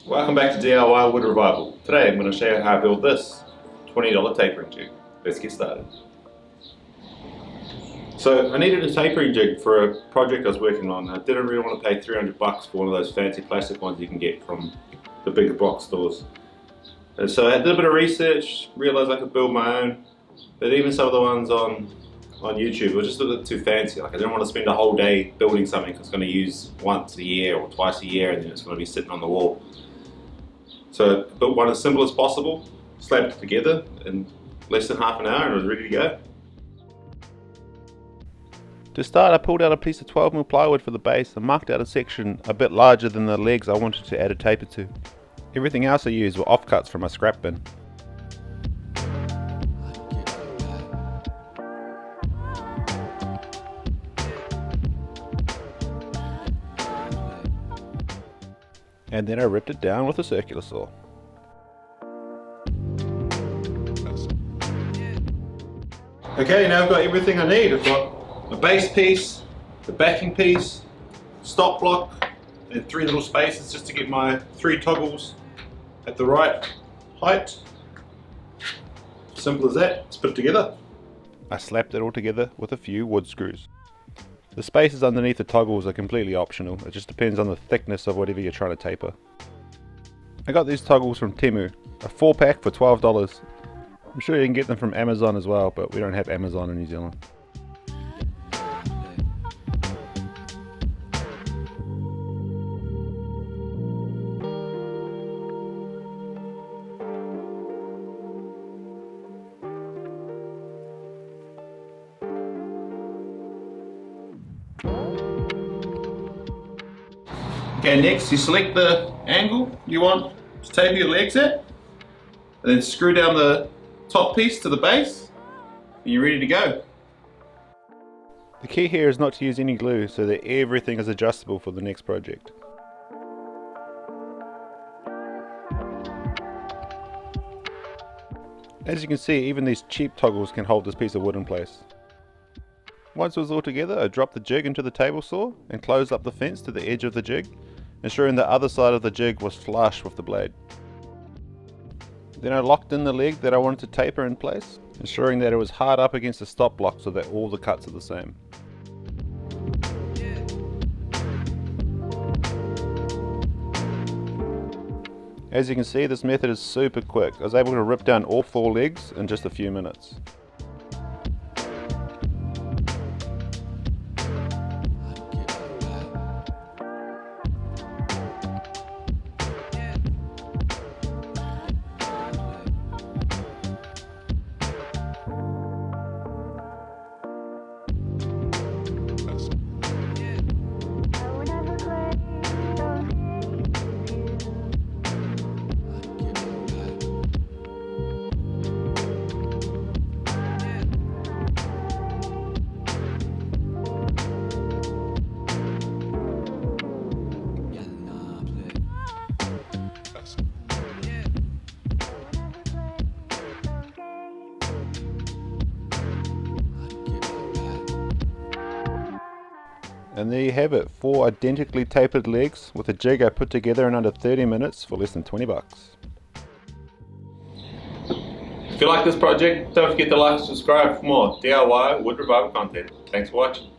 Welcome back to DIY Wood Revival. Today I'm going to show you how I build this $20 tapering jig. Let's get started. So I needed a tapering jig for a project I was working on. I didn't really want to pay $300 for one of those fancy plastic ones you can get from the bigger box stores. And so I did a bit of research, realised I could build my own, but even some of the ones on YouTube were just a bit too fancy. Like I didn't want to spend a whole day building something I was going to use once a year or twice a year and then it's going to be sitting on the wall. So I built one as simple as possible, slapped it together in less than half an hour and it was ready to go. To start, I pulled out a piece of 12mm plywood for the base and marked out a section a bit larger than the legs I wanted to add a taper to. Everything else I used were offcuts from my scrap bin. And then I ripped it down with a circular saw. Okay, now I've got everything I need. I've got a base piece, the backing piece, stop block, and 3 little spaces just to get my 3 toggles at the right height. Simple as that. Let's put it together. I slapped it all together with a few wood screws. The spaces underneath the toggles are completely optional, it just depends on the thickness of whatever you're trying to taper. I got these toggles from Temu, a 4-pack for $12. I'm sure you can get them from Amazon as well, but we don't have Amazon in New Zealand. Okay, next you select the angle you want to taper your legs at, and then screw down the top piece to the base, and you're ready to go. The key here is not to use any glue so that everything is adjustable for the next project. As you can see, even these cheap toggles can hold this piece of wood in place. Once it was all together, I dropped the jig into the table saw and closed up the fence to the edge of the jig, ensuring the other side of the jig was flush with the blade. Then I locked in the leg that I wanted to taper in place, ensuring that it was hard up against the stop block so that all the cuts are the same. As you can see, this method is super quick. I was able to rip down all 4 legs in just a few minutes. And there you have it, 4 identically tapered legs with a jig I put together in under 30 minutes for less than $20. If you like this project, don't forget to like and subscribe for more DIY Wood Revival content. Thanks for watching.